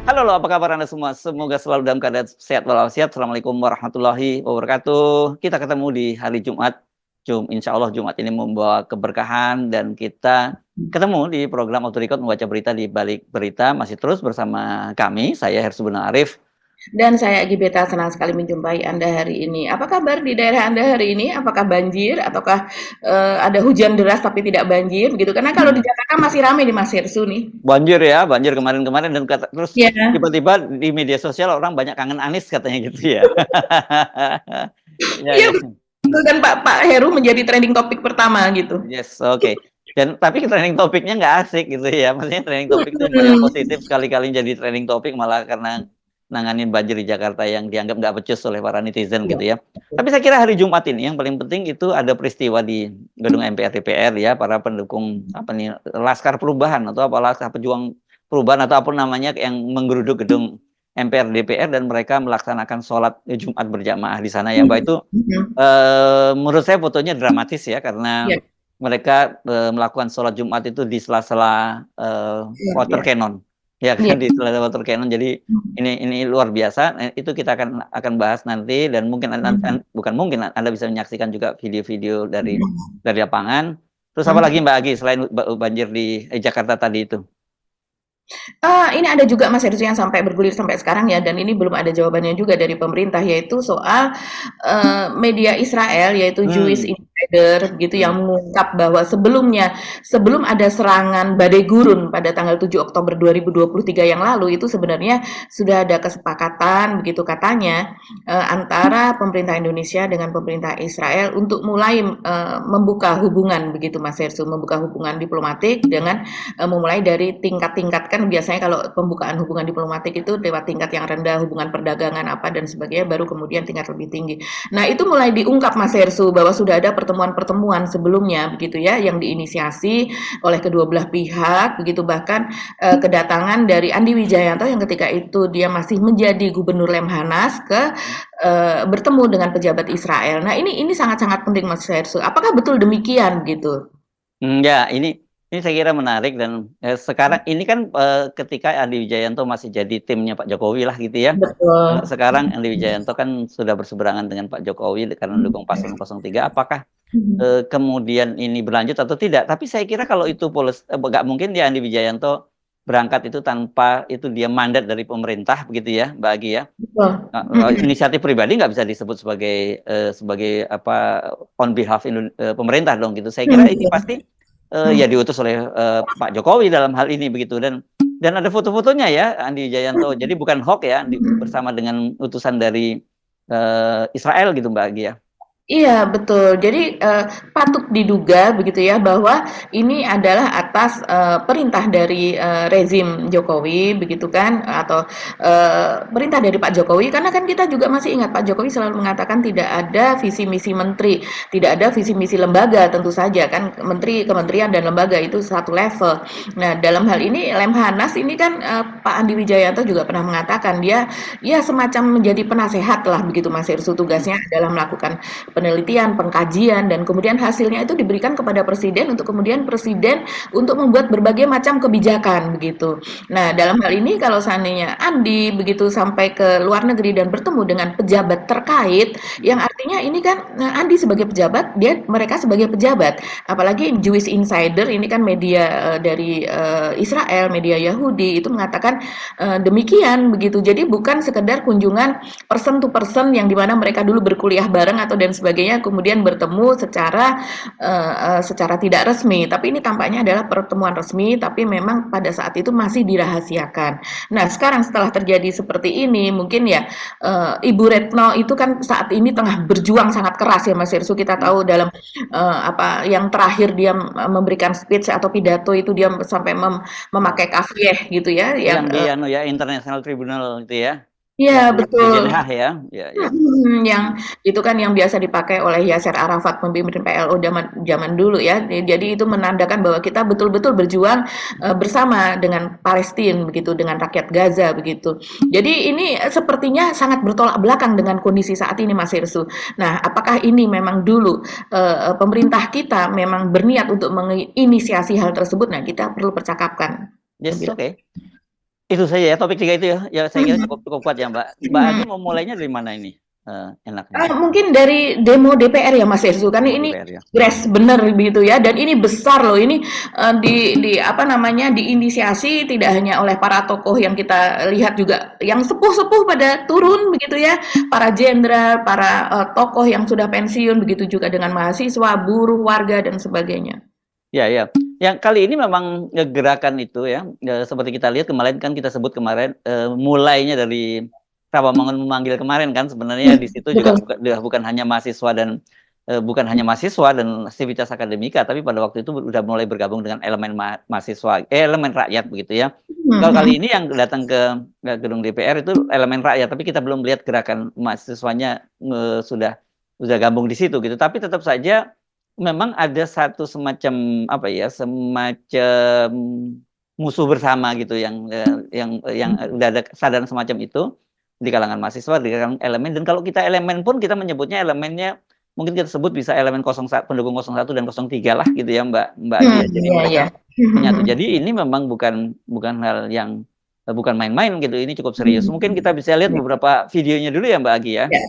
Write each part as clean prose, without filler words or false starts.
Halo, apa kabar Anda semua? Semoga selalu dalam keadaan sehat walafiat. Assalamualaikum warahmatullahi wabarakatuh. Kita ketemu di hari Jumat. Insya Allah Jumat ini membawa keberkahan dan kita ketemu di program Auto Record membaca berita di balik berita. Masih terus bersama kami, saya Hersu Benar Arif. Dan saya Gibeta senang sekali menjumpai Anda hari ini. Apa kabar di daerah Anda hari ini? Apakah banjir ataukah ada hujan deras tapi tidak banjir begitu? Karena kalau di Jakarta masih ramai di Mas Hersu nih. Banjir ya, banjir kemarin-kemarin dan terus Ya, tiba-tiba di media sosial orang banyak kangen Anies katanya gitu ya. Ya, iya ya. betul dan Pak Heru menjadi trending topik pertama gitu. Yes, oke. Dan tapi trending topiknya nggak asik gitu ya. Maksudnya trending topik itu yang Hmm, positif sekali-kali jadi trending topik malah karena nanganin banjir di Jakarta yang dianggap nggak becus oleh para netizen iya, gitu ya. betul. Tapi saya kira hari Jumat ini yang paling penting itu ada peristiwa di gedung MPR DPR ya, para pendukung apa nih Laskar Perubahan atau apa Laskar Pejuang Perubahan atau apa namanya yang menggeruduk gedung MPR DPR dan mereka melaksanakan sholat Jumat berjamaah di sana ya. Mbak itu Mhm. menurut saya fotonya dramatis ya karena Iya, mereka melakukan sholat Jumat itu di sela-sela luar water biasa. cannon, ya Iya. kan di sela-sela water cannon. Jadi ini luar biasa. Itu kita akan bahas nanti dan mungkin Mhm. bukan mungkin Anda bisa menyaksikan juga video-video Mhm. dari lapangan. Terus apa lagi Mhm. Mbak Agi selain banjir di Jakarta tadi itu? Ini ada juga Mas Hersey yang sampai bergulir sampai sekarang ya, dan ini belum ada jawabannya juga dari pemerintah, yaitu soal media Israel, yaitu Jewish Hmm, Insider, gitu, hmm, yang mengungkap bahwa sebelum ada serangan badai gurun pada tanggal 7 Oktober 2023 yang lalu, itu sebenarnya sudah ada kesepakatan, begitu katanya, antara pemerintah Indonesia dengan pemerintah Israel untuk mulai membuka hubungan, begitu Mas Hersey, membuka hubungan diplomatik dengan memulai dari tingkat-tingkat kan biasanya kalau pembukaan hubungan diplomatik itu lewat tingkat yang rendah, hubungan perdagangan apa dan sebagainya, baru kemudian tingkat lebih tinggi. Nah itu mulai diungkap Mas Hersu bahwa sudah ada pertemuan-pertemuan sebelumnya begitu ya yang diinisiasi oleh kedua belah pihak begitu, bahkan kedatangan dari Andi Wijayanto yang ketika itu dia masih menjadi gubernur Lemhanas ke bertemu dengan pejabat Israel. Nah ini sangat-sangat penting Mas Hersu. Apakah betul demikian gitu? Ya, ini saya kira menarik dan sekarang ini kan ketika Andi Wijayanto masih jadi timnya Pak Jokowi lah gitu ya. Betul. Sekarang Andi Wijayanto kan sudah berseberangan dengan Pak Jokowi karena mendukung paslon 03. Apakah kemudian ini berlanjut atau tidak? Tapi saya kira kalau itu nggak mungkin ya Andi Wijayanto berangkat itu tanpa itu dia mandat dari pemerintah begitu ya, Mbak Agi ya. Betul. Inisiatif pribadi nggak bisa disebut sebagai apa on behalf pemerintah dong gitu. Saya kira ini Mhm. pasti ya diutus oleh Pak Jokowi dalam hal ini begitu dan ada foto-fotonya ya Andi Wijayanto. Jadi bukan hoax ya bersama dengan utusan dari Israel gitu Mbak Agi ya. Iya betul. Jadi, patut diduga begitu ya bahwa ini adalah atas, perintah dari, rezim Jokowi begitu kan atau, perintah dari Pak Jokowi karena kan kita juga masih ingat Pak Jokowi selalu mengatakan tidak ada visi misi menteri, tidak ada visi misi lembaga tentu saja kan menteri, kementerian dan lembaga itu satu level. Nah dalam hal ini Lemhanas ini kan, Pak Andi Wijayanto juga pernah mengatakan dia ya semacam menjadi penasehat lah begitu Mas Irsu, tugasnya adalah melakukan penelitian, pengkajian, dan kemudian hasilnya itu diberikan kepada presiden untuk kemudian presiden untuk membuat berbagai macam kebijakan begitu. Nah, dalam hal ini kalau seandainya Andi begitu sampai ke luar negeri dan bertemu dengan pejabat terkait, yang artinya ini kan Andi sebagai pejabat, mereka sebagai pejabat. Apalagi Jewish Insider ini kan media dari Israel, media Yahudi itu mengatakan demikian begitu. Jadi bukan sekedar kunjungan person to person yang dimana mereka dulu berkuliah bareng atau dan sebagainya kemudian bertemu secara tidak resmi, tapi ini tampaknya adalah pertemuan resmi tapi memang pada saat itu masih dirahasiakan. Nah sekarang setelah terjadi seperti ini mungkin ya Ibu Retno itu kan saat ini tengah berjuang sangat keras ya Mas Irsu, kita tahu dalam apa yang terakhir dia memberikan speech atau pidato itu dia sampai Ya. memakai kafiyeh gitu ya Yang yang di anu ya International Tribunal itu ya, iya yang di betul. Den Haag ya, ya ya. Yang itu kan yang biasa dipakai oleh Yasser Arafat pemimpin PLO zaman zaman dulu ya. Jadi itu menandakan bahwa kita betul-betul berjuang bersama dengan Palestina begitu, dengan rakyat Gaza begitu. Jadi ini sepertinya sangat bertolak belakang dengan kondisi saat ini Mas Irsu. Nah, apakah ini memang dulu pemerintah kita memang berniat untuk menginisiasi hal tersebut? Nah, kita perlu percakapkan Yes, lebih oke. lanjut. Itu saja ya, topik 3 itu ya, ya saya kira Mhm. cukup kuat ya, Mbak. Mbak Agi Mhm. mau mulainya dari mana ini, enaknya? Mungkin dari demo DPR ya Mas Hersу, karena Demo ini DPR ya? gres bener begitu ya, dan ini besar loh, ini di apa namanya, diinisiasi tidak hanya oleh para tokoh yang kita lihat juga, yang sepuh-sepuh pada turun begitu ya, para jenderal, para tokoh yang sudah pensiun, begitu juga dengan mahasiswa, buruh, warga, dan sebagainya. Ya ya. Yang kali ini memang gerakan itu ya, seperti kita lihat kemarin kan kita sebut kemarin, mulainya dari Rawamangun memanggil kemarin kan sebenarnya di situ juga Betul. bukan hanya mahasiswa dan, bukan hanya mahasiswa dan sivitas akademika, tapi pada waktu itu udah mulai bergabung dengan elemen mahasiswa elemen rakyat begitu ya. Kalau Mhm. kali ini yang datang ke gedung DPR itu elemen rakyat, tapi kita belum lihat gerakan mahasiswanya, sudah gabung di situ gitu. Tapi tetap saja memang ada satu semacam, apa ya, semacam musuh bersama gitu yang udah ada kesadaran semacam itu di kalangan mahasiswa, di kalangan elemen, dan kalau kita elemen pun kita menyebutnya elemennya mungkin kita sebut bisa elemen pendukung 01 dan 03 lah gitu ya Mbak Agi ya. Jadi Iya mereka iya. menyatu. Jadi ini memang bukan bukan hal yang, bukan main-main gitu, ini cukup serius. Mungkin kita bisa lihat Ya. beberapa videonya dulu ya Mbak Agi ya. Ya.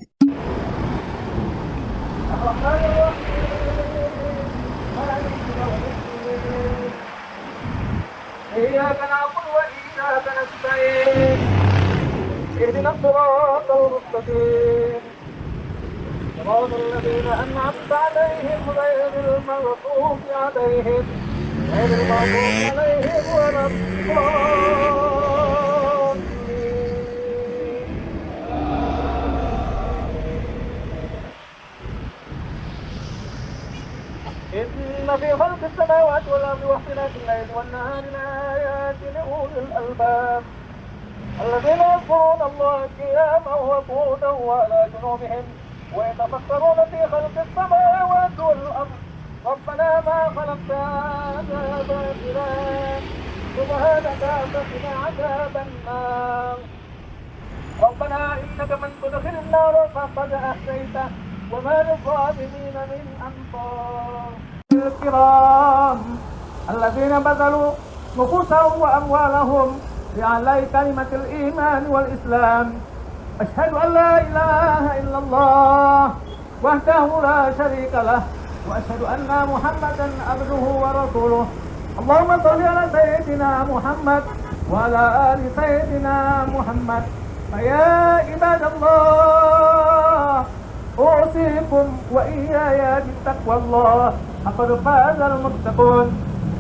إياك نعبد وإياك نستعين اهدنا الصراط المستقيم صراط الذين أنعمت عليهم غير المغضوب عليهم ولا الضالين. إن في خلق السماوات والأرض واختلاف الليل والنهار لآيات لأولي الألباب الذين يذكرون الله قياما وقعودا وعلى جنوبهم ويتفكرون في خلق السماوات والأرض ربنا ما خلقت هذا باطلا سبحانك فقنا عذاب النار ربنا إنك من تدخل النار فقد أحييته وما للظالمين من أنصار الكرام الذين بذلوا نفوسهم وأموالهم لإعلاء كلمة الإيمان والإسلام أشهد أن لا إله إلا الله وحده لا شريك له وأشهد أن محمدا عبده ورسوله اللهم صل على سيدنا محمد وعلى آل سيدنا محمد فيا عباد الله أوصيكم وإياي بتقوى الله فقد فاز المتقون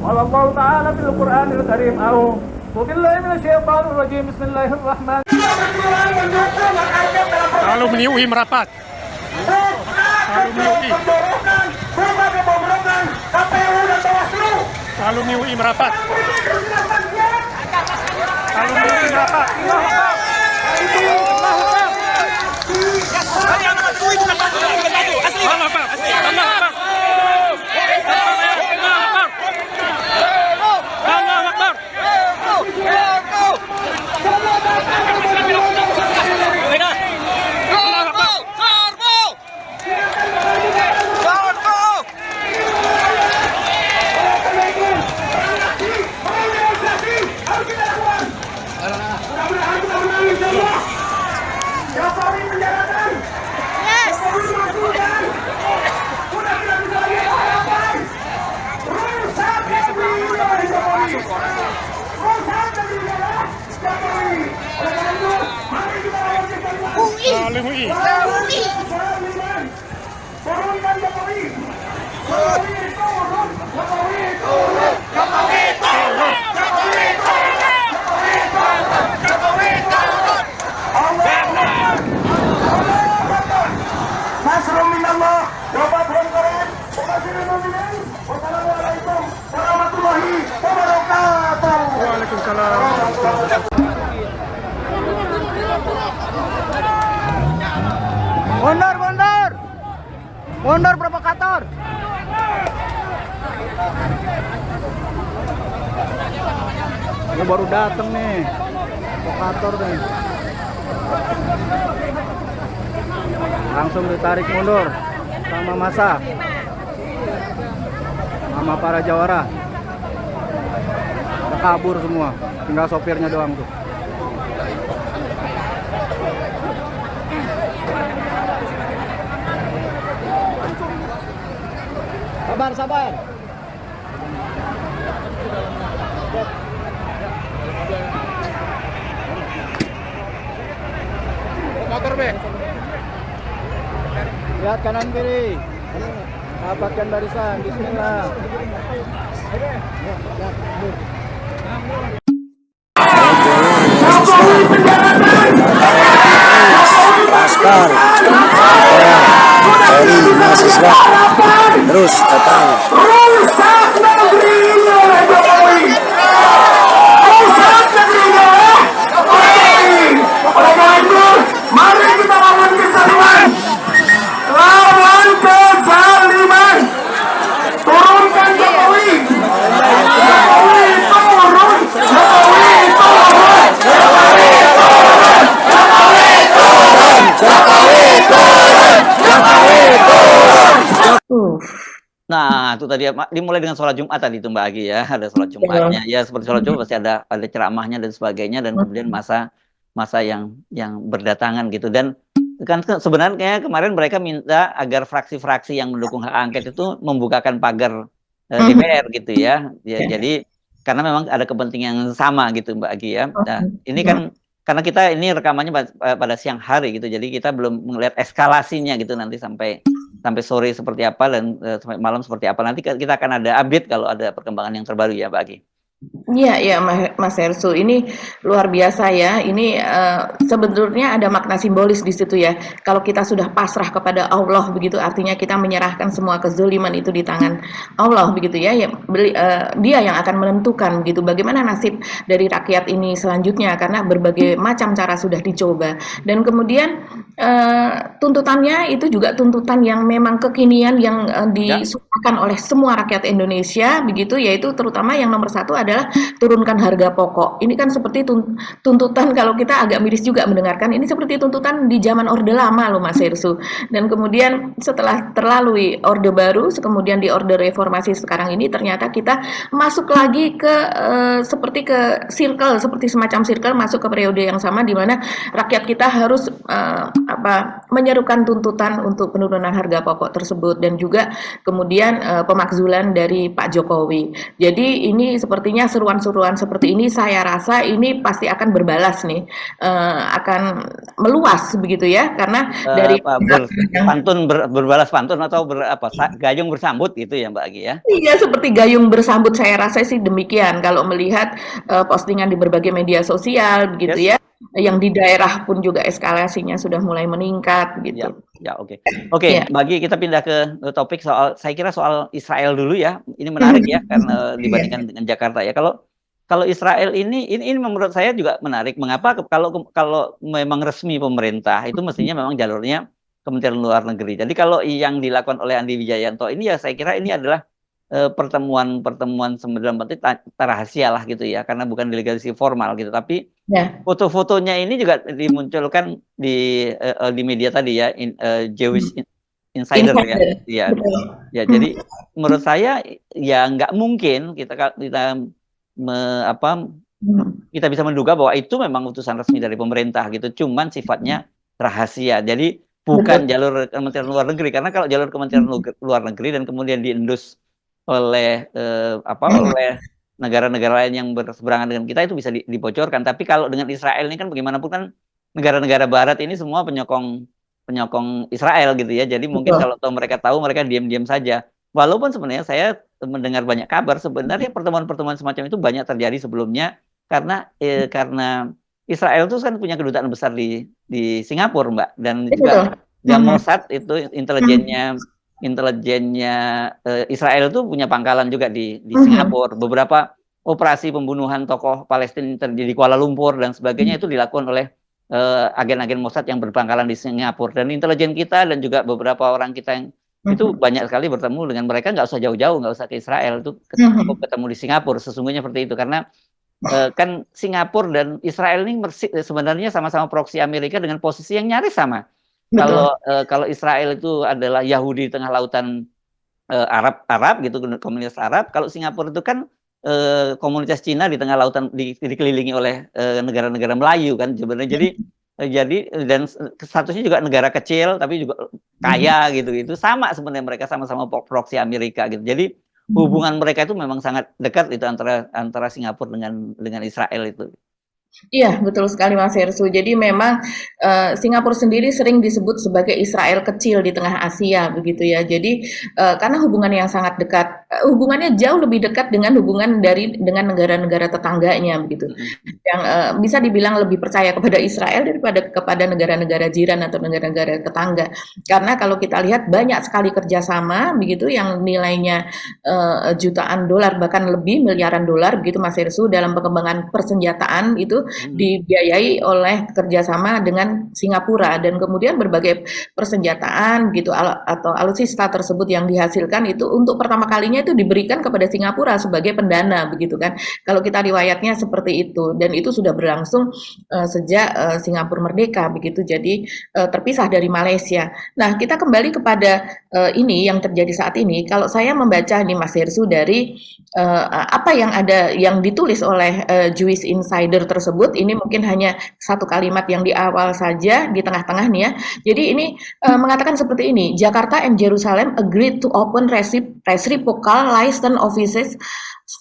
قال الله تعالى في القرآن الكريم أعوذ بالله من الشيطان الرجيم بسم الله الرحمن Lalu meniui merapat. Lalu meniui. Lalu meniui merapat. Lalu meniui merapat. Lalu meniui. Waalaikumsalam. Mundur, mundur, mundur provokator. Ini baru datang nih, provokator nih. Langsung ditarik mundur sama masa, sama para jawara. Udah kabur semua, tinggal sopirnya doang tuh. Sabar, sabar. Motor be. Lihat kanan kiri. Rapatkan barisan. Bismillah. Laskar, dari mahasiswa terus datang. Mari kita lawan kezaliman, lawan kezaliman, turunkan Jokowi, Jokowi turun, Jokowi turun, Jokowi turun, Jokowi turun, Jokowi turun, Jokowi turun. Nah, itu tadi dimulai dengan sholat Jumat tadi itu Mbak Agi ya, ada sholat Jumatnya. Ya seperti sholat Jumat pasti ada ceramahnya dan sebagainya, dan kemudian masa yang berdatangan gitu. Dan kan sebenarnya kemarin mereka minta agar fraksi-fraksi yang mendukung hak angket itu membukakan pagar DPR gitu ya. Jadi karena memang ada kepentingan sama gitu Mbak Agi ya. Nah, ini kan karena kita ini rekamannya pada siang hari gitu, jadi kita belum melihat eskalasinya gitu nanti sampai sore seperti apa dan sampai malam seperti apa. Nanti kita akan ada update kalau ada perkembangan yang terbaru ya Mbak Agi. Iya, iya, Mas Hersu, ini luar biasa ya. Ini sebetulnya ada makna simbolis di situ ya. Kalau kita sudah pasrah kepada Allah begitu, artinya kita menyerahkan semua kezaliman itu di tangan Allah begitu ya. Dia yang akan menentukan gitu bagaimana nasib dari rakyat ini selanjutnya, karena berbagai macam cara sudah dicoba. Dan kemudian tuntutannya itu juga tuntutan yang memang kekinian yang disuarakan oleh semua rakyat Indonesia begitu, yaitu terutama yang nomor satu adalah turunkan harga pokok. Ini kan seperti tuntutan, kalau kita agak miris juga mendengarkan, ini seperti tuntutan di zaman Orde Lama loh Mas Hersu. Dan kemudian setelah terlalui Orde Baru, kemudian di Orde Reformasi sekarang ini ternyata kita masuk lagi ke seperti ke seperti semacam circle, masuk ke periode yang sama di mana rakyat kita harus menyerukan tuntutan untuk penurunan harga pokok tersebut, dan juga kemudian pemakzulan dari Pak Jokowi. Jadi ini sepertinya seruan-seruan seperti ini saya rasa ini pasti akan berbalas nih, akan meluas begitu ya, karena dari berbalas pantun atau gayung bersambut gitu ya Mbak Agi ya. Iya, seperti gayung bersambut, saya rasa sih demikian kalau melihat postingan di berbagai media sosial begitu ya. Yang di daerah pun juga eskalasinya sudah mulai meningkat gitu. Oke. Bagi kita pindah ke topik saya kira soal Israel dulu ya. Ini menarik ya karena dibandingkan dengan Jakarta ya. Kalau Israel ini menurut saya juga menarik. Mengapa? Kalau memang resmi pemerintah itu mestinya memang jalurnya Kementerian Luar Negeri. Jadi kalau yang dilakukan oleh Andi Wijayanto ini ya saya kira ini adalah pertemuan dalam arti rahasia lah gitu ya, karena bukan delegasi formal gitu, tapi foto-fotonya ini juga dimunculkan di media tadi ya, Jewish Insider ya. Jadi menurut saya ya nggak mungkin kita bisa menduga bahwa itu memang utusan resmi dari pemerintah gitu, cuman sifatnya rahasia. Jadi bukan jalur Kementerian Luar Negeri, karena kalau jalur Kementerian Luar Negeri dan kemudian diendus oleh oleh negara-negara lain yang berseberangan dengan kita itu bisa dibocorkan. Tapi kalau dengan Israel ini kan bagaimanapun kan negara-negara Barat ini semua penyokong Israel gitu ya. Jadi mungkin kalau mereka tahu, mereka diam-diam saja. Walaupun sebenarnya saya mendengar banyak kabar sebenarnya pertemuan-pertemuan semacam itu banyak terjadi sebelumnya, karena Israel itu kan punya kedutaan besar di Singapura Mbak, dan juga Mossad itu intelijennya Israel itu punya pangkalan juga di Singapura. Beberapa operasi pembunuhan tokoh Palestina terjadi di Kuala Lumpur dan sebagainya itu dilakukan oleh agen-agen Mossad yang berpangkalan di Singapura. Dan intelijen kita dan juga beberapa orang kita yang itu banyak sekali bertemu dengan mereka, nggak usah jauh-jauh, nggak usah ke Israel, itu ketemu di Singapura. Sesungguhnya seperti itu, karena kan Singapura dan Israel ini sebenarnya sama-sama proksi Amerika dengan posisi yang nyaris sama. Kalau Israel itu adalah Yahudi di tengah lautan Arab gitu, komunitas Arab. Kalau Singapura itu kan komunitas Cina di tengah lautan dikelilingi oleh negara-negara Melayu kan sebenarnya. Jadi Jadi dan statusnya juga negara kecil tapi juga kaya gitu. Itu sama sebenarnya, mereka sama-sama proksi Amerika gitu. Jadi hubungan mereka itu memang sangat dekat itu antara Singapura dengan Israel itu. Iya, betul sekali Mas Hersu. Jadi memang Singapura sendiri sering disebut sebagai Israel kecil di tengah Asia, begitu ya. Jadi karena hubungan yang sangat dekat, hubungannya jauh lebih dekat dengan hubungan dengan negara-negara tetangganya, begitu. Yang bisa dibilang lebih percaya kepada Israel daripada kepada negara-negara jiran atau negara-negara tetangga. Karena kalau kita lihat banyak sekali kerjasama, begitu, yang nilainya jutaan dolar bahkan lebih miliaran dolar, begitu Mas Hersu, dalam pengembangan persenjataan itu dibiayai oleh kerjasama dengan Singapura, dan kemudian berbagai persenjataan gitu atau alutsista tersebut yang dihasilkan itu untuk pertama kalinya itu diberikan kepada Singapura sebagai pendana, begitu kan. Kalau kita riwayatnya seperti itu, dan itu sudah berlangsung sejak Singapura merdeka, begitu. Jadi terpisah dari Malaysia. Nah, kita kembali kepada ini yang terjadi saat ini. Kalau saya membaca nih Mas Hersu dari apa yang ada yang ditulis oleh Jewish Insider tersebut, ini mungkin hanya satu kalimat yang di awal saja, di tengah-tengah nih ya. Jadi ini mengatakan seperti ini: Jakarta and Jerusalem agreed to open reciprocal license offices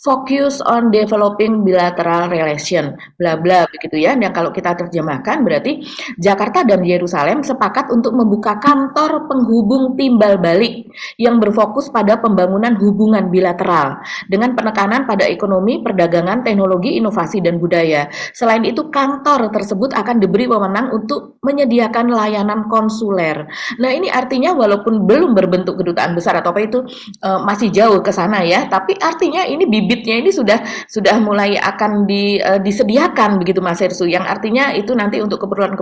focus on developing bilateral relation, bla bla, begitu ya. Dan kalau kita terjemahkan berarti Jakarta dan Yerusalem sepakat untuk membuka kantor penghubung timbal balik yang berfokus pada pembangunan hubungan bilateral dengan penekanan pada ekonomi, perdagangan, teknologi, inovasi, dan budaya. Selain itu, kantor tersebut akan diberi wewenang untuk menyediakan layanan konsuler. Nah, ini artinya walaupun belum berbentuk kedutaan besar atau apa itu, masih jauh ke sana ya, tapi artinya ini bibitnya ini sudah mulai akan disediakan, begitu Mas Hersu, yang artinya itu nanti untuk keperluan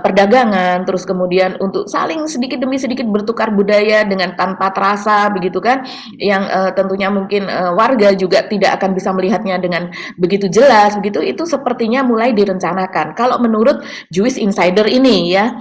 perdagangan, terus kemudian untuk saling sedikit demi sedikit bertukar budaya dengan tanpa terasa, begitu kan, yang tentunya mungkin warga juga tidak akan bisa melihatnya dengan begitu jelas, begitu. Itu sepertinya mulai direncanakan kalau menurut Jewish Insider ini ya.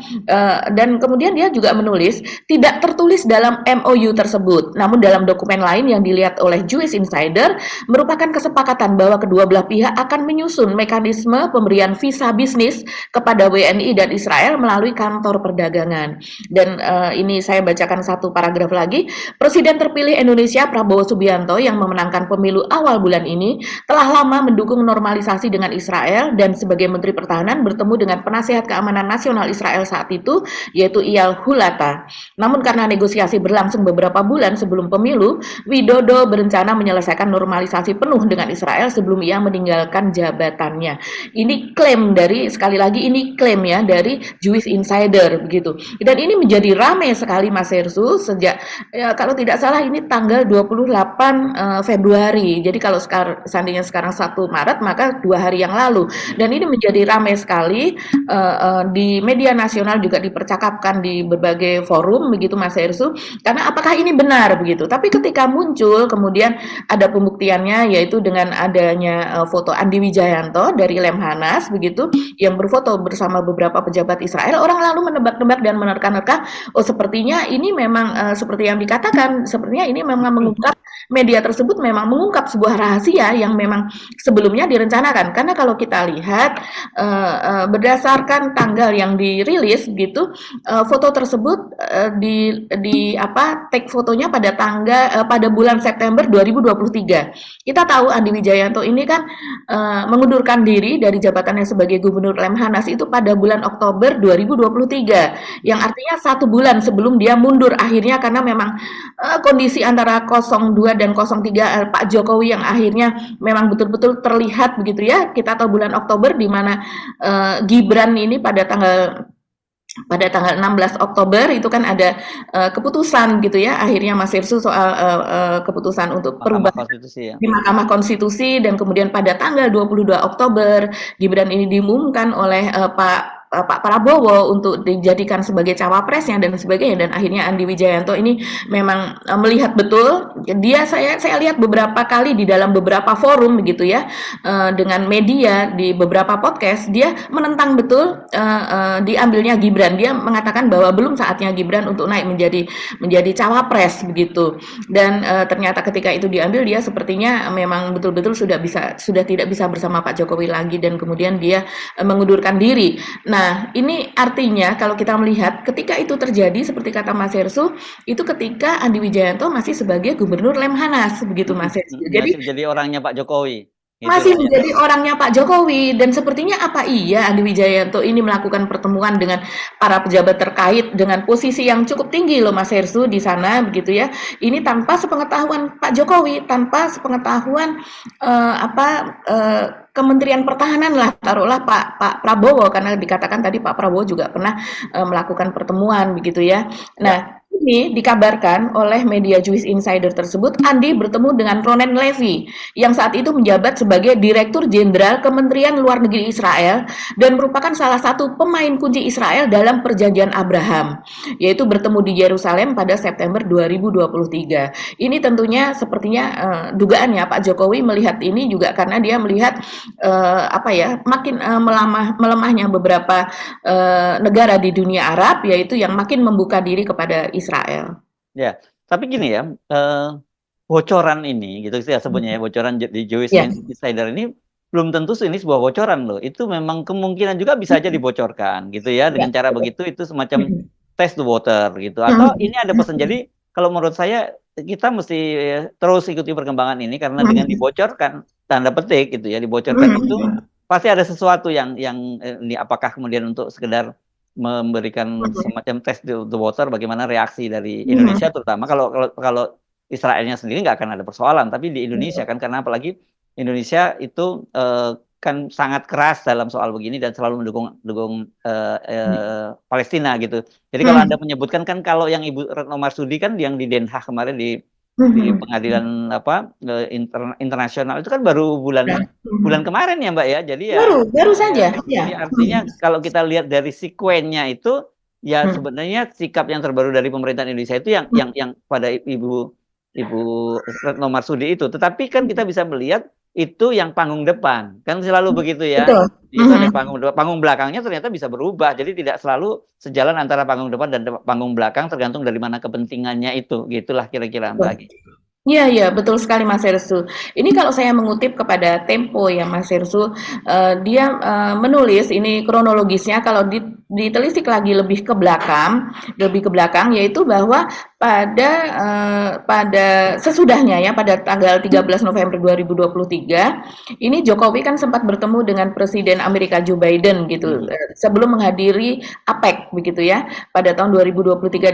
Dan kemudian dia juga menulis tidak tertulis dalam MOU tersebut, namun dalam dokumen lain yang dilihat oleh Jewish Insider merupakan kesepakatan bahwa kedua belah pihak akan menyusun mekanisme pemberian visa bisnis kepada WNI dan Israel melalui kantor perdagangan. Dan ini saya bacakan satu paragraf lagi. Presiden terpilih Indonesia Prabowo Subianto yang memenangkan pemilu awal bulan ini telah lama mendukung normalisasi dengan Israel dan sebagai Menteri Pertahanan bertemu dengan Penasihat Keamanan Nasional Israel saat itu, yaitu Eyal Hulata. Namun karena negosiasi berlangsung beberapa bulan sebelum pemilu, Widodo berencana menyelesaikan normalisasi penuh dengan Israel sebelum ia meninggalkan jabatannya. Ini klaim dari, sekali lagi ini klaim ya dari Jewish Insider, begitu. Dan ini menjadi ramai sekali Mas Hersu sejak kalau tidak salah ini tanggal 28 Februari. Jadi kalau seandainya sekarang 1 Maret maka 2 hari yang lalu. Dan ini menjadi ramai sekali di media nasional, juga dipercakapkan di berbagai forum, begitu Mas Hersu. Karena apakah ini benar, begitu. Tapi ketika muncul kemudian ada pembuktiannya, yaitu dengan adanya foto Andi Wijayanto dari Lemhanas, begitu, yang berfoto bersama beberapa pejabat Israel. Orang lalu menebak-nebak dan menerka-nerka, oh sepertinya ini memang seperti yang dikatakan, sepertinya ini memang mengungkap, media tersebut memang mengungkap sebuah rahasia yang memang sebelumnya direncanakan. Karena kalau kita lihat berdasarkan tanggal yang dirilis, gitu, foto tersebut take fotonya pada bulan September 2023. Kita tahu Andi Wijayanto ini kan mengundurkan diri dari jabatannya sebagai Gubernur Lemhanas itu pada bulan Oktober 2023, yang artinya 1 bulan sebelum dia mundur akhirnya, karena memang kondisi antara 02 dan 03 Pak Jokowi yang akhirnya memang betul-betul terlihat, begitu ya. Kita tahu bulan Oktober di mana Gibran ini pada tanggal 16 Oktober itu kan ada keputusan, gitu ya, akhirnya Mas Hersu soal keputusan untuk perubahan di Mahkamah Konstitusi, dan kemudian pada tanggal 22 Oktober Gibran ini diumumkan oleh Pak Prabowo untuk dijadikan sebagai cawapresnya dan sebagainya. Dan akhirnya Andi Wijayanto ini memang melihat betul, saya lihat beberapa kali di dalam beberapa forum, begitu ya, dengan media, di beberapa podcast, dia menentang betul diambilnya Gibran. Dia mengatakan bahwa belum saatnya Gibran untuk naik menjadi cawapres, begitu. Dan ternyata ketika itu diambil, dia sepertinya memang betul-betul sudah tidak bisa bersama Pak Jokowi lagi, dan kemudian dia mengundurkan diri. Nah, Nah, ini artinya kalau kita melihat ketika itu terjadi seperti kata Mas Herssu, itu ketika Andi Wijayanto masih sebagai Gubernur Lemhanas, begitu Mas Herssu. Jadi Masih menjadi orangnya Pak Jokowi, gitu masih lah ya. menjadi orangnya Pak Jokowi dan sepertinya apa iya Andi Wijayanto ini melakukan pertemuan dengan para pejabat terkait dengan posisi yang cukup tinggi loh Mas Herssu di sana begitu ya. Ini tanpa sepengetahuan Pak Jokowi, tanpa sepengetahuan Kementerian Pertahanan lah taruhlah Pak Prabowo karena dikatakan tadi Pak Prabowo juga pernah melakukan pertemuan begitu ya. Nah, ini dikabarkan oleh media Jewish Insider tersebut, Andi bertemu dengan Ronen Levy yang saat itu menjabat sebagai Direktur Jenderal Kementerian Luar Negeri Israel dan merupakan salah satu pemain kunci Israel dalam Perjanjian Abraham, yaitu bertemu di Yerusalem pada September 2023. Ini tentunya sepertinya dugaannya Pak Jokowi melihat ini juga karena dia melihat makin melemahnya beberapa negara di dunia Arab, yaitu yang makin membuka diri kepada Israel. Ya, tapi gini ya, bocoran ini gitu ya sebutnya ya, bocoran di Jewish Insider ini belum tentu ini sebuah bocoran loh. Itu memang kemungkinan juga bisa aja dibocorkan gitu ya. Dengan cara begitu itu semacam test the water gitu. Atau ini ada pesan. Jadi kalau menurut saya kita mesti terus ikuti perkembangan ini karena dengan dibocorkan tanda petik gitu ya, dibocorkan itu pasti ada sesuatu yang ini apakah kemudian untuk sekedar memberikan semacam test the water bagaimana reaksi dari Indonesia terutama kalau Israelnya sendiri nggak akan ada persoalan, tapi di Indonesia kan karena apalagi Indonesia itu kan sangat keras dalam soal begini dan selalu mendukung Palestina gitu. Jadi kalau Anda menyebutkan kan kalau yang Ibu Retno Marsudi kan yang di Den Haag kemarin di pengadilan internasional itu kan baru bulan kemarin ya Mbak ya. Jadi ya baru saja. Jadi artinya kalau kita lihat dari sekuennya itu ya sebenarnya sikap yang terbaru dari pemerintahan Indonesia itu yang pada Ibu Retno Marsudi itu. Tetapi kan kita bisa melihat itu yang panggung depan kan selalu begitu ya. Itu ada panggung belakangnya ternyata bisa berubah. Jadi tidak selalu sejalan antara panggung depan dan panggung belakang tergantung dari mana kepentingannya itu. Gitulah kira-kira Mbak. Iya, betul sekali Mas Herssu. Ini kalau saya mengutip kepada Tempo ya Mas Herssu, dia menulis ini kronologisnya kalau ditelisik lagi lebih ke belakang, yaitu bahwa pada sesudahnya ya pada tanggal 13 November 2023 ini Jokowi kan sempat bertemu dengan Presiden Amerika Joe Biden gitu sebelum menghadiri APEC begitu ya pada tahun 2023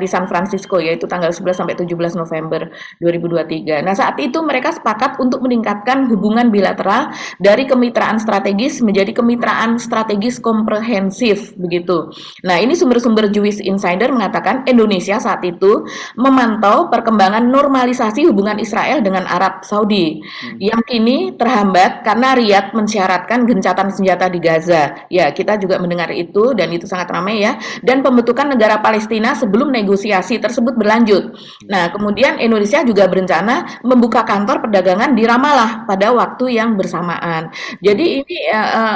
di San Francisco yaitu tanggal 11 sampai 17 November 2023. Nah, saat itu mereka sepakat untuk meningkatkan hubungan bilateral dari kemitraan strategis menjadi kemitraan strategis komprehensif begitu. Nah, ini sumber-sumber Jewish Insider mengatakan Indonesia saat itu memantau perkembangan normalisasi hubungan Israel dengan Arab Saudi yang kini terhambat karena Riyadh mensyaratkan gencatan senjata di Gaza. Ya, kita juga mendengar itu dan itu sangat ramai ya. Dan pembentukan negara Palestina sebelum negosiasi tersebut berlanjut. Nah, kemudian Indonesia juga berencana membuka kantor perdagangan di Ramallah pada waktu yang bersamaan. Jadi ini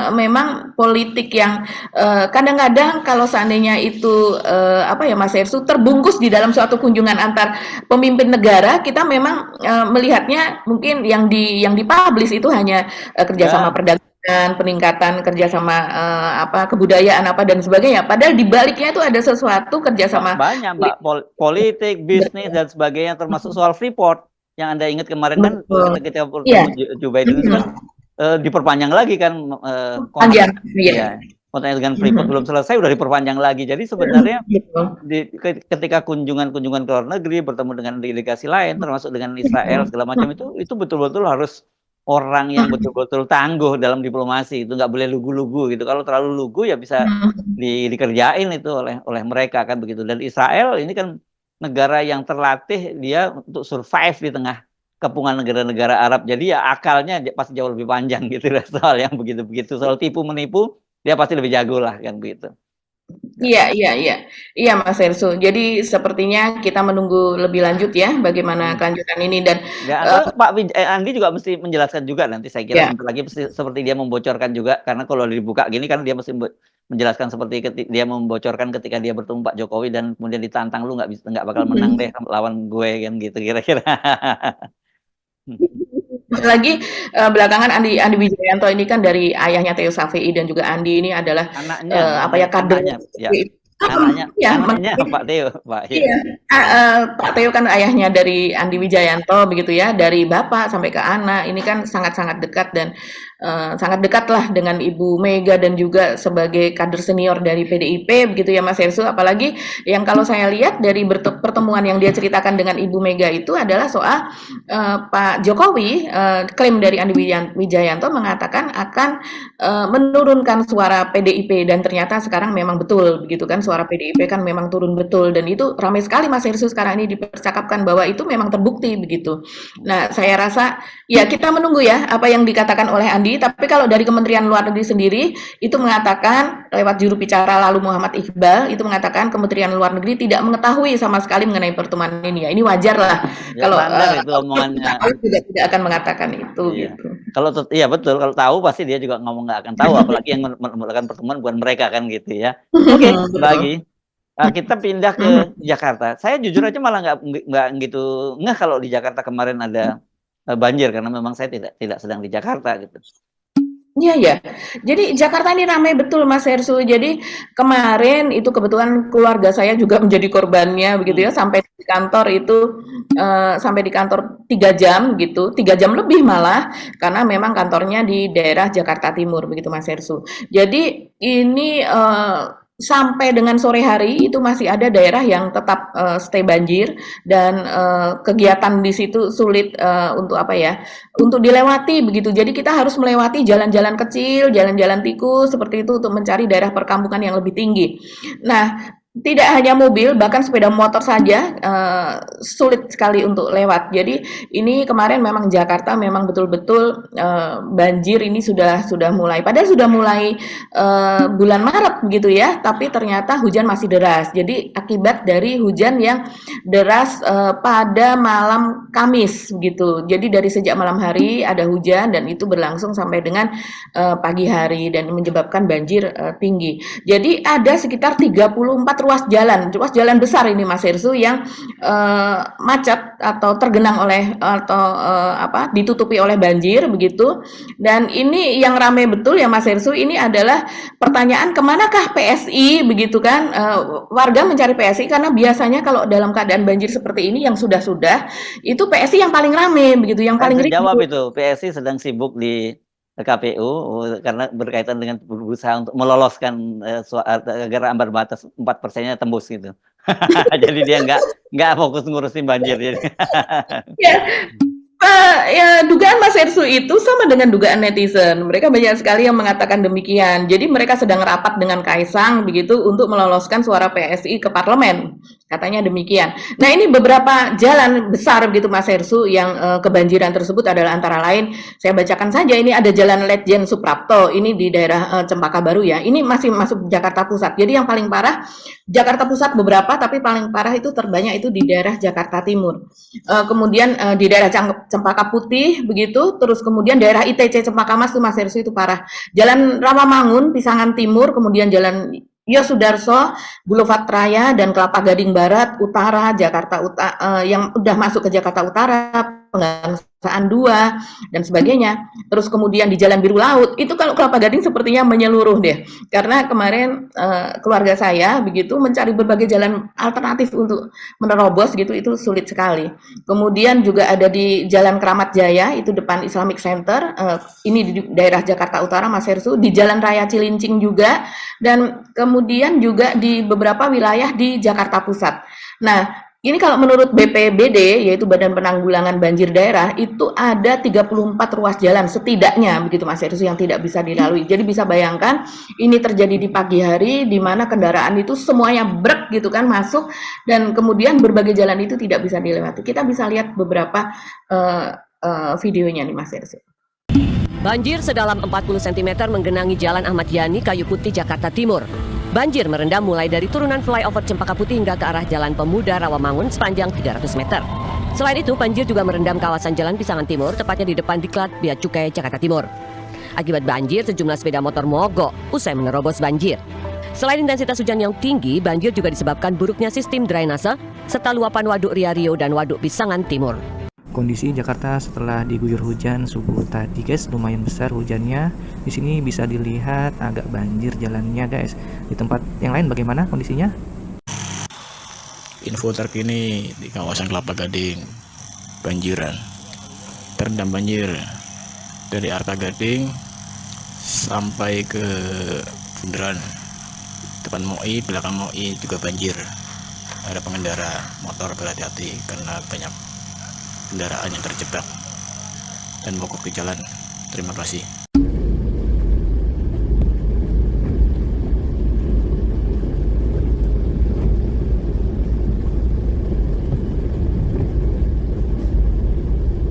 memang politik yang kadang-kadang kalau seandainya itu Mas Herssu terbungkus di dalam suatu kunjungan antar pemimpin negara, kita memang melihatnya mungkin yang dipublish itu hanya kerjasama perdagangan, peningkatan kerjasama kebudayaan dan sebagainya. Padahal di baliknya itu ada sesuatu kerjasama banyak Mbak, politik, bisnis dan sebagainya termasuk soal Freeport yang Anda ingat kemarin kan ketika Joe Biden itu kan diperpanjang lagi kan kontraknya dengan Freeport belum selesai udah diperpanjang lagi. Jadi sebenarnya ketika kunjungan ke luar negeri bertemu dengan delegasi lain termasuk dengan Israel segala macam itu betul-betul harus orang yang betul-betul tangguh dalam diplomasi. Itu nggak boleh lugu-lugu gitu. Kalau terlalu lugu ya bisa dikerjain itu oleh mereka kan begitu. Dan Israel ini kan negara yang terlatih dia untuk survive di tengah kepungan negara-negara Arab. Jadi ya akalnya pasti jauh lebih panjang gitu soal yang begitu-begitu. Soal tipu menipu dia pasti lebih jago lah kan begitu. Iya Mas Herssu. Jadi sepertinya kita menunggu lebih lanjut ya bagaimana kelanjutan ini dan Pak Andi juga mesti menjelaskan juga nanti saya kira lagi seperti dia membocorkan juga karena kalau dibuka gini kan dia mesti menjelaskan seperti dia membocorkan ketika dia bertemu Pak Jokowi dan kemudian ditantang lu nggak bakal menang deh lawan gue kan gitu kira-kira. Lagi belakangan Andi Wijayanto ini kan dari ayahnya Theo Safei dan juga Andi ini adalah Anaknya, apa ya, kader anaknya, ya. ya, Anaknya Pak Theo, Pak. iya, Pak Theo kan ayahnya dari Andi Wijayanto begitu ya, dari bapak sampai ke anak, ini kan sangat-sangat dekat dan sangat dekatlah dengan Ibu Mega dan juga sebagai kader senior dari PDIP begitu ya Mas Hersu. Apalagi yang kalau saya lihat dari pertemuan yang dia ceritakan dengan Ibu Mega itu adalah soal Pak Jokowi, klaim dari Andi Wijayanto mengatakan akan menurunkan suara PDIP dan ternyata sekarang memang betul begitu kan, suara PDIP kan memang turun betul dan itu ramai sekali Mas Hersu sekarang ini dipercakapkan bahwa itu memang terbukti begitu. Nah, saya rasa ya kita menunggu ya apa yang dikatakan oleh Andi, tapi kalau dari Kementerian Luar Negeri sendiri itu mengatakan lewat juru bicara lalu Muhammad Iqbal itu mengatakan Kementerian Luar Negeri tidak mengetahui sama sekali mengenai pertemuan ini ya. Ini wajar lah Ya, kalau itu omongannya. tidak akan mengatakan itu Iya. gitu. Kalau iya betul, kalau tahu pasti dia juga ngomong nggak akan tahu, apalagi yang melakukan pertemuan bukan mereka kan gitu ya. Oke, lagi kita pindah ke Jakarta. Saya jujur aja malah nggak gitu ngeh kalau di Jakarta kemarin ada banjir karena memang saya tidak sedang di Jakarta gitu. Iya ya. Jadi Jakarta ini ramai betul Mas Hersu. Jadi kemarin itu kebetulan keluarga saya juga menjadi korbannya begitu ya, sampai di kantor itu sampai di kantor 3 jam gitu, 3 jam lebih malah karena memang kantornya di daerah Jakarta Timur begitu Mas Hersu. Jadi ini sampai dengan sore hari itu masih ada daerah yang tetap stay banjir dan kegiatan di situ sulit untuk apa ya, untuk dilewati begitu. Jadi kita harus melewati jalan-jalan kecil, jalan-jalan tikus seperti itu untuk mencari daerah perkampungan yang lebih tinggi. Nah, tidak hanya mobil, bahkan sepeda motor saja sulit sekali untuk lewat. Jadi ini kemarin memang Jakarta memang betul-betul banjir ini sudah mulai. Padahal sudah mulai bulan Maret begitu ya, tapi ternyata hujan masih deras. Jadi akibat dari hujan yang deras pada malam Kamis begitu. Jadi dari sejak malam hari ada hujan dan itu berlangsung sampai dengan pagi hari dan menyebabkan banjir tinggi. Jadi ada sekitar 34 ruas jalan besar ini Mas Hersu yang macet atau tergenang oleh atau ditutupi oleh banjir begitu. Dan ini yang ramai betul ya Mas Hersu, ini adalah pertanyaan kemanakah PSI begitu kan, warga mencari PSI karena biasanya kalau dalam keadaan banjir seperti ini yang sudah itu PSI yang paling ramai begitu, yang paling jawab itu PSI sedang sibuk di KPU karena berkaitan dengan berusaha untuk meloloskan agar ambang batas 4%-nya tembus gitu. Jadi dia nggak fokus ngurusin banjir jadi. Ya, dugaan Mas Hersu itu sama dengan dugaan netizen. Mereka banyak sekali yang mengatakan demikian. Jadi mereka sedang rapat dengan Kaisang begitu untuk meloloskan suara PSI ke parlemen. Katanya demikian. Nah, ini beberapa jalan besar begitu Mas Hersu yang kebanjiran tersebut adalah antara lain, saya bacakan saja, ini ada Jalan Letjen Suprapto, ini di daerah Cempaka Baru ya. Ini masih masuk Jakarta Pusat. Jadi yang paling parah Jakarta Pusat beberapa, tapi paling parah itu terbanyak itu di daerah Jakarta Timur. Kemudian di daerah Cempaka Putih begitu, terus kemudian daerah ITC Cempaka Mas itu Mas Hersu itu parah. Jalan Rawamangun, Pisangan Timur, kemudian Jalan Yosudarso, Boulevard Raya dan Kelapa Gading Barat, Utara, Jakarta Utara yang udah masuk ke Jakarta Utara, Pegangsaan 2 dan sebagainya. Terus kemudian di Jalan Biru Laut, itu kalau Kelapa Gading sepertinya menyeluruh deh. Karena kemarin keluarga saya begitu mencari berbagai jalan alternatif untuk menerobos gitu, itu sulit sekali. Kemudian juga ada di Jalan Keramat Jaya, itu depan Islamic Center, ini di daerah Jakarta Utara Mas Hersu, di Jalan Raya Cilincing juga, dan kemudian juga di beberapa wilayah di Jakarta Pusat. Nah, ini kalau menurut BPBD, yaitu Badan Penanggulangan Banjir Daerah, itu ada 34 ruas jalan setidaknya begitu Mas Hersu yang tidak bisa dilalui. Jadi bisa bayangkan ini terjadi di pagi hari di mana kendaraan itu semuanya brek gitu kan masuk, dan kemudian berbagai jalan itu tidak bisa dilewati. Kita bisa lihat beberapa videonya nih Mas Hersu. Banjir sedalam 40 cm menggenangi Jalan Ahmad Yani, Kayu Putih, Jakarta Timur. Banjir merendam mulai dari turunan flyover Cempaka Putih hingga ke arah Jalan Pemuda Rawamangun sepanjang 300 meter. Selain itu, banjir juga merendam kawasan Jalan Pisangan Timur, tepatnya di depan Diklat Bea Cukai, Jakarta Timur. Akibat banjir, sejumlah sepeda motor mogok usai menerobos banjir. Selain intensitas hujan yang tinggi, banjir juga disebabkan buruknya sistem drainase serta luapan Waduk Ria Rio dan Waduk Pisangan Timur. Kondisi Jakarta setelah diguyur hujan subuh tadi guys, lumayan besar hujannya. Di sini bisa dilihat agak banjir jalannya guys. Di tempat yang lain bagaimana kondisinya? Info terkini di kawasan Kelapa Gading, banjiran, terendam banjir dari Arta Gading sampai ke Bundaran. Depan MOI, belakang MOI juga banjir. Ada pengendara motor berhati-hati karena banyak kendaraan yang terjebak dan mogok di jalan. Terima kasih.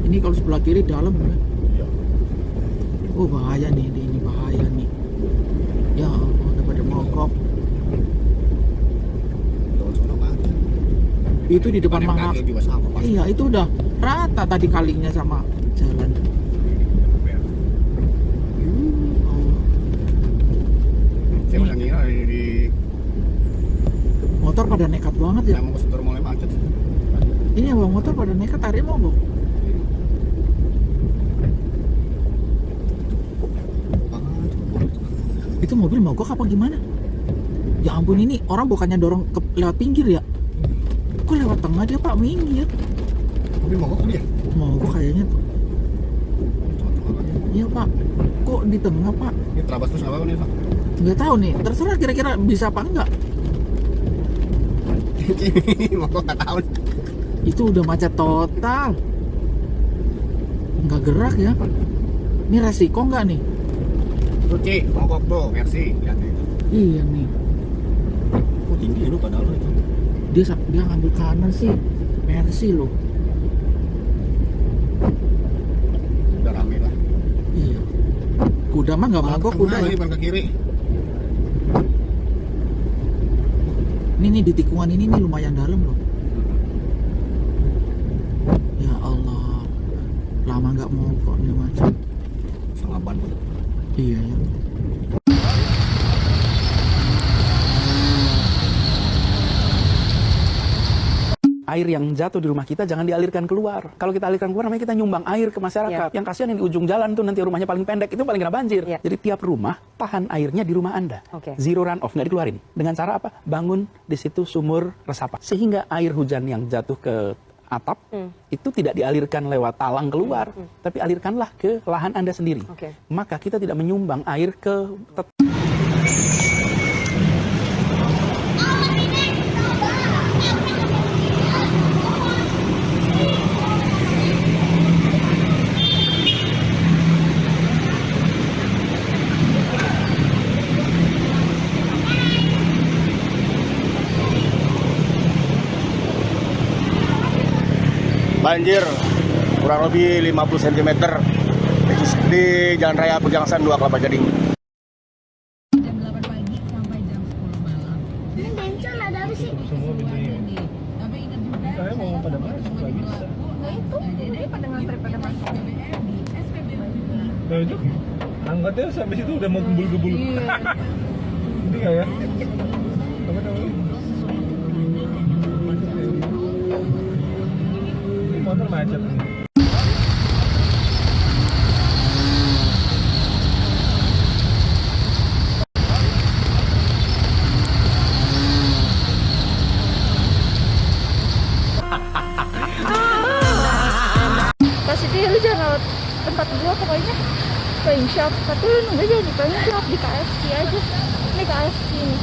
Ini kalau sebelah kiri dalam kan? Oh bahaya nih, ini bahaya nih. Ya Allah, udah pada mogok. Itu di depan mahal. Iya, itu udah rata tadi kalinya sama jalan. Saya udah ngira di motor pada nekat banget ya. mau setor mulai macet. Ini abang motor pada nekat, akhirnya mogok. Itu mobil mogok apa gimana? Ya ampun, ini orang bukannya dorong lewat pinggir ya? Kok lewat tengah dia pak, minggir. Mobil mogok dia? Mogok kayaknya tuh. Iya pak, kok di tengah pak? Ini terabas terus apa nih pak? Nggak tahu nih, terserah kira-kira bisa apa enggak. Mogok nggak tahu. Itu udah macet total. Nggak gerak ya. Ini resiko nggak nih? Tuh Ci, mogok tuh, Mercy. Lihat nih. Iya nih. Oh tinggi lu padahal itu. Dia ngambil kanan sih. Mercy loh. Udah rame lah. Iya. Kuda mah nggak mogok, kuda ya. Ini ke kiri. Ini di tikungan ini nih lumayan dalam loh. Ya Allah, lama nggak mogok nih macam. Setengah ban. Iya ya. Air yang jatuh di rumah kita jangan dialirkan keluar. Kalau kita alirkan keluar, namanya kita nyumbang air ke masyarakat. Yang kasihan yang di ujung jalan tuh nanti rumahnya paling pendek, itu paling kena banjir. Jadi tiap rumah tahan airnya di rumah Anda. Zero run off, nggak dikeluarin. Dengan cara apa? Bangun di situ sumur resapan. Sehingga air hujan yang jatuh ke atap itu tidak dialirkan lewat talang keluar, tapi alirkanlah ke lahan Anda sendiri. Maka kita tidak menyumbang air ke Banjir kurang lebih 50 cm di Jalan Raya Pegangsaan 2 Kelapa Gading. Jam 8 pagi sampai jam 10 malam. Ini bencong ada apa sih? Tapi ingat juga saya mau pada masuk lagi. Nah itu, jadi pada ngantri pada masuk BBM di SPBU juga. Nah itu, angkatnya sampai situ udah mau gembul-gembul. Ini nggak ya? Apa namanya? Motor macet nih. Kasih dia lu jangan lewat tempat gua pokoknya paint shop. Tapi lu nunggu aja di paint shop di KFC aja. Ini KFC nih.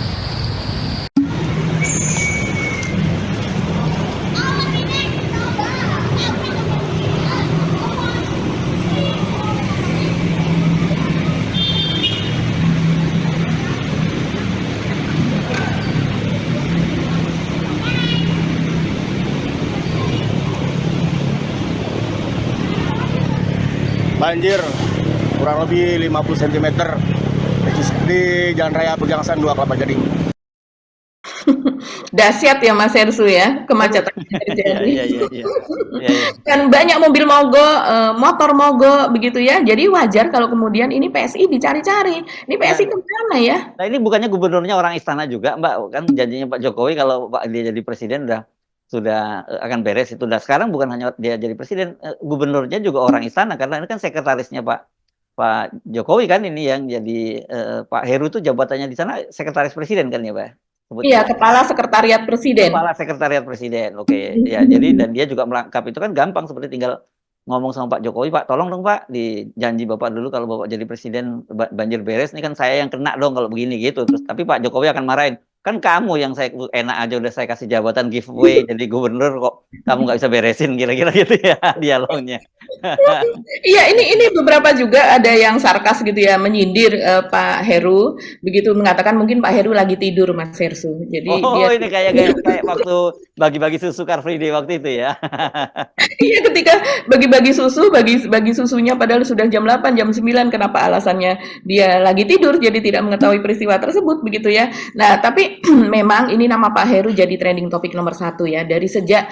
Banjir kurang lebih 50 cm di Jalan Raya Pegangsaan 2 Kelapa Gading. Dahsyat ya Mas Hersu ya, kemacetan terjadi. Iya. Dan banyak mobil mogok, motor mogok begitu ya. Jadi wajar kalau kemudian ini PSI dicari-cari. Ini PSI kemana ya? Nah ini bukannya gubernurnya orang istana juga Mbak, kan janjinya Pak Jokowi kalau Pak dia jadi presiden udah akan beres itu. Dan sekarang bukan hanya dia jadi presiden, gubernurnya juga orang istana karena ini kan sekretarisnya Pak Jokowi kan ini yang jadi Pak Heru itu jabatannya di sana sekretaris presiden kan ya Pak? Iya, kepala sekretariat presiden. Kepala sekretariat presiden, oke. Ya, jadi dan dia juga melengkap itu kan gampang seperti tinggal ngomong sama Pak Jokowi, Pak tolong dong Pak, dijanji Bapak dulu kalau Bapak jadi presiden banjir beres, ini kan saya yang kena dong kalau begini gitu. Terus tapi Pak Jokowi akan marahin, kan kamu yang saya enak aja udah saya kasih jabatan giveaway jadi gubernur kok kamu nggak bisa beresin, kira-kira gitu ya dialognya. Iya, ini beberapa juga ada yang sarkas gitu ya, menyindir Pak Heru, begitu mengatakan mungkin Pak Heru lagi tidur Mas Hersu. Jadi ini kayak waktu bagi-bagi susu Car Free Day waktu itu ya. Iya, ketika bagi-bagi susu, bagi susunya padahal sudah jam 8, jam 9, kenapa alasannya dia lagi tidur, jadi tidak mengetahui peristiwa tersebut begitu ya. Nah, tapi memang ini nama Pak Heru jadi trending topik nomor 1 ya, dari sejak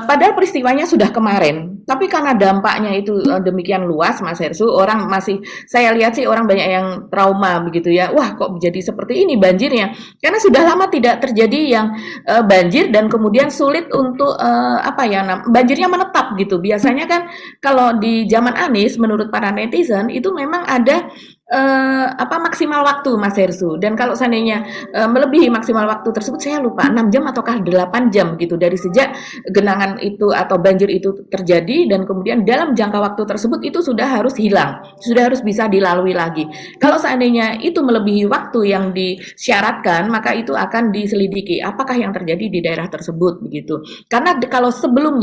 padahal peristiwanya sudah kemarin, tapi karena dampaknya itu demikian luas Mas Hersu, orang masih, saya lihat sih orang banyak yang trauma begitu ya, wah kok jadi seperti ini banjirnya, karena sudah lama tidak terjadi yang banjir dan kemudian sulit untuk banjirnya menetap gitu. Biasanya kan kalau di zaman Anies menurut para netizen itu memang ada maksimal waktu Mas Hersu, dan kalau seandainya melebihi maksimal waktu tersebut saya lupa 6 jam ataukah 8 jam gitu dari sejak genangan itu atau banjir itu terjadi, dan kemudian dalam jangka waktu tersebut itu sudah harus hilang, sudah harus bisa dilalui lagi. Kalau seandainya itu melebihi waktu yang disyaratkan, maka itu akan diselidiki apakah yang terjadi di daerah tersebut begitu. Karena kalau sebelum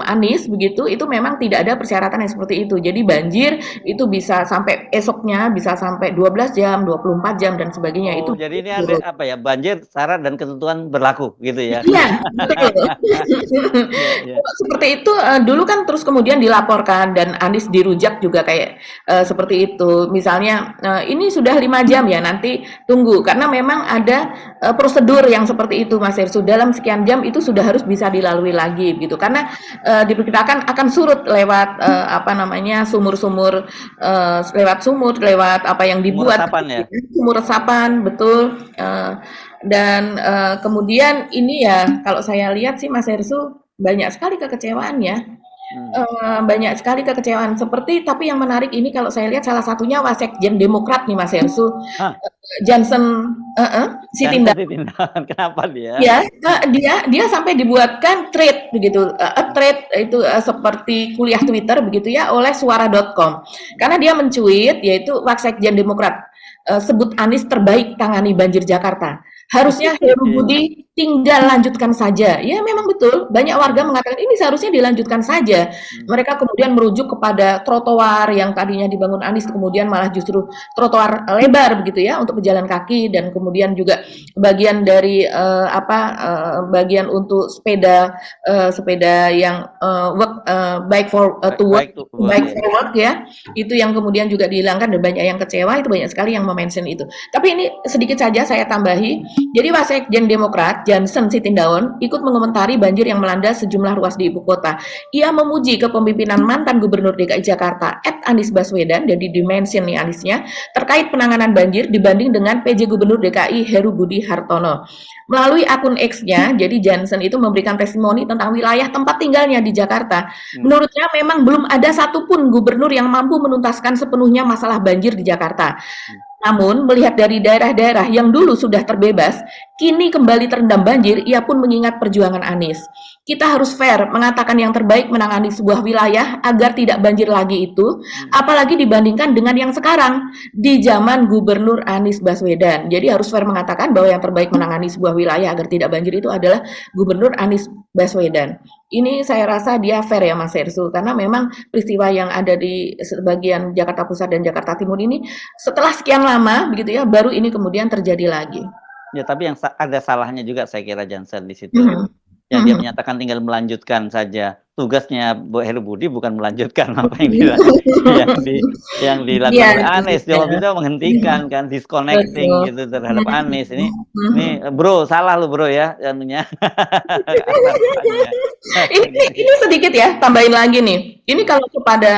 Anies begitu, itu memang tidak ada persyaratan yang seperti itu. Jadi banjir itu bisa sampai esoknya, bisa sampai 12 jam, 24 jam dan sebagainya. Itu jadi ini ada banjir syarat dan ketentuan berlaku gitu ya. Iya, betul. Seperti itu dulu kan, terus kemudian dilaporkan dan Anies dirujak juga kayak seperti itu. Misalnya ini sudah 5 jam ya, nanti tunggu, karena memang ada prosedur yang seperti itu Mas Hersu, dalam sekian jam itu sudah harus bisa dilalui lagi gitu. Karena diperkirakan akan surut lewat sumur-sumur, lewat apa yang dibuat, sumur resapan, betul. Dan kemudian ini ya, kalau saya lihat sih Mas Hersu banyak sekali kekecewaan ya. Banyak sekali kekecewaan tapi yang menarik ini kalau saya lihat salah satunya Wasekjen Demokrat nih Mas Hersu, Johnson Sitindaun. Kenapa dia? Ya, dia sampai dibuatkan thread begitu, thread itu seperti kuliah Twitter begitu ya oleh suara.com, karena dia mencuit yaitu Wasekjen Demokrat sebut Anies terbaik tangani banjir Jakarta. Harusnya Heru Budi tinggal lanjutkan saja. Ya memang betul, banyak warga mengatakan ini seharusnya dilanjutkan saja. Mereka kemudian merujuk kepada trotoar yang tadinya dibangun Anies, kemudian malah justru trotoar lebar begitu ya untuk pejalan kaki, dan kemudian juga bagian dari bagian untuk sepeda yang bike for work ya, itu yang kemudian juga dihilangkan, dan banyak yang kecewa, itu banyak sekali yang mention itu. Tapi ini sedikit saja saya tambahi. Jadi Wasekjen Demokrat Johnson Sitindaun ikut mengomentari banjir yang melanda sejumlah ruas di ibu kota. Ia memuji kepemimpinan mantan Gubernur DKI Jakarta Anies Baswedan, dan dimention nih Aniesnya terkait penanganan banjir dibanding dengan PJ Gubernur DKI Heru Budi Hartono. Melalui akun X-nya, jadi Johnson itu memberikan testimoni tentang wilayah tempat tinggalnya di Jakarta. Menurutnya memang belum ada satupun gubernur yang mampu menuntaskan sepenuhnya masalah banjir di Jakarta. Namun, melihat dari daerah-daerah yang dulu sudah terbebas, kini kembali terendam banjir, ia pun mengingat perjuangan Anies. Kita harus fair mengatakan yang terbaik menangani sebuah wilayah agar tidak banjir lagi itu, apalagi dibandingkan dengan yang sekarang, di zaman Gubernur Anies Baswedan. Jadi harus fair mengatakan bahwa yang terbaik menangani sebuah wilayah agar tidak banjir itu adalah Gubernur Anies Baswedan. Ini saya rasa dia fair ya Mas Hersu, karena memang peristiwa yang ada di sebagian Jakarta Pusat dan Jakarta Timur ini setelah sekian lama begitu ya, baru ini kemudian terjadi lagi. Ya, tapi yang ada salahnya juga saya kira Johnson di situ. Yang dia menyatakan tinggal melanjutkan saja. Tugasnya Heru Budi bukan melanjutkan apa yang dilakukan oleh Anies. Jawabnya menghentikan kan, disconnecting gitu terhadap Anies. Ini bro, salah lu bro ya anunya. Ini sedikit ya, tambahin lagi nih. Ini kalau kepada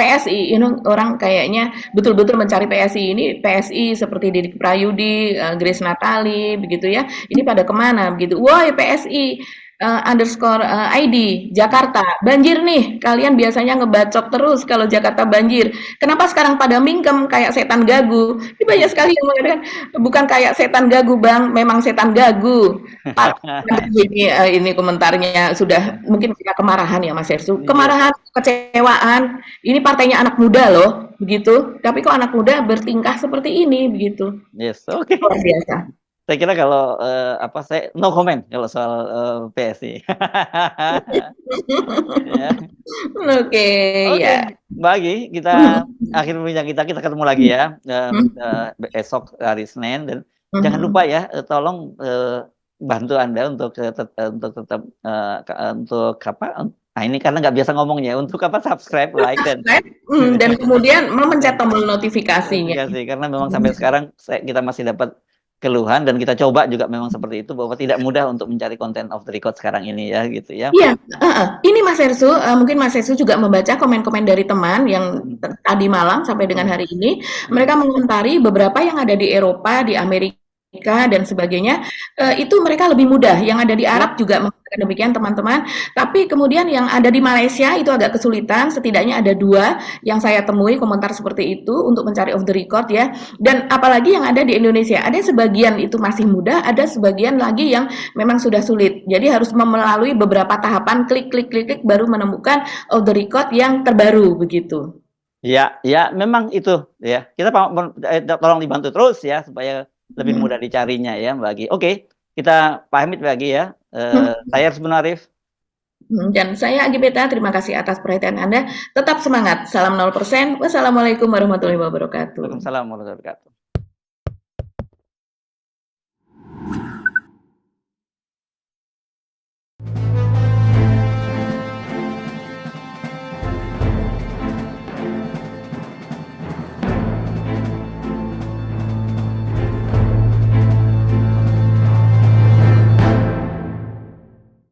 PSI, ini orang kayaknya betul-betul mencari PSI ini, PSI seperti Didik Prayudi, Grace Natali, begitu ya. Ini pada kemana begitu? Woi PSI underscore ID Jakarta banjir nih. Kalian biasanya ngebacok terus kalau Jakarta banjir. Kenapa sekarang pada mingkem kayak setan gagu? Ini banyak sekali yang mengatakan bukan kayak setan gagu bang, memang setan gagu. Ini komentarnya sudah mungkin punya kemarahan ya Mas Ersu. Kemarahan, kecewaan. Ini partainya anak muda loh, begitu. Tapi kok anak muda bertingkah seperti ini, begitu. Yes, oke. Luar biasa. Saya kira kalau saya no comment kalau soal PSI. Ya. Oke, ya. Bagi kita akhir perbincangan kita ketemu lagi ya esok hari Senin dan jangan lupa ya tolong bantu Anda untuk tetap untuk apa? Nah ini karena nggak biasa ngomongnya untuk apa subscribe, like dan kemudian memencet tombol notifikasinya. Karena memang sampai sekarang kita masih dapat keluhan dan kita coba juga memang seperti itu bahwa tidak mudah untuk mencari konten off the record sekarang ini ya gitu ya. Iya, ini Mas Ersu, mungkin Mas Ersu juga membaca komen-komen dari teman yang tadi malam sampai dengan hari ini, mereka mengomentari beberapa yang ada di Eropa, di Amerika dan sebagainya, itu mereka lebih mudah. Yang ada di Arab juga mengatakan demikian teman-teman. Tapi kemudian yang ada di Malaysia itu agak kesulitan. Setidaknya ada 2 yang saya temui komentar seperti itu untuk mencari off the record ya. Dan apalagi yang ada di Indonesia, ada sebagian itu masih mudah, ada sebagian lagi yang memang sudah sulit. Jadi harus melalui beberapa tahapan klik baru menemukan off the record yang terbaru begitu. Ya, memang itu ya. Kita tolong dibantu terus ya supaya lebih mudah dicarinya ya Mbak. Oke, kita pamit lagi ya. Saya Arsbun Arif. Dan saya Agi Beta, terima kasih atas perhatian Anda. Tetap semangat. Salam 0%. Wassalamualaikum warahmatullahi wabarakatuh. Waalaikumsalam warahmatullahi wabarakatuh.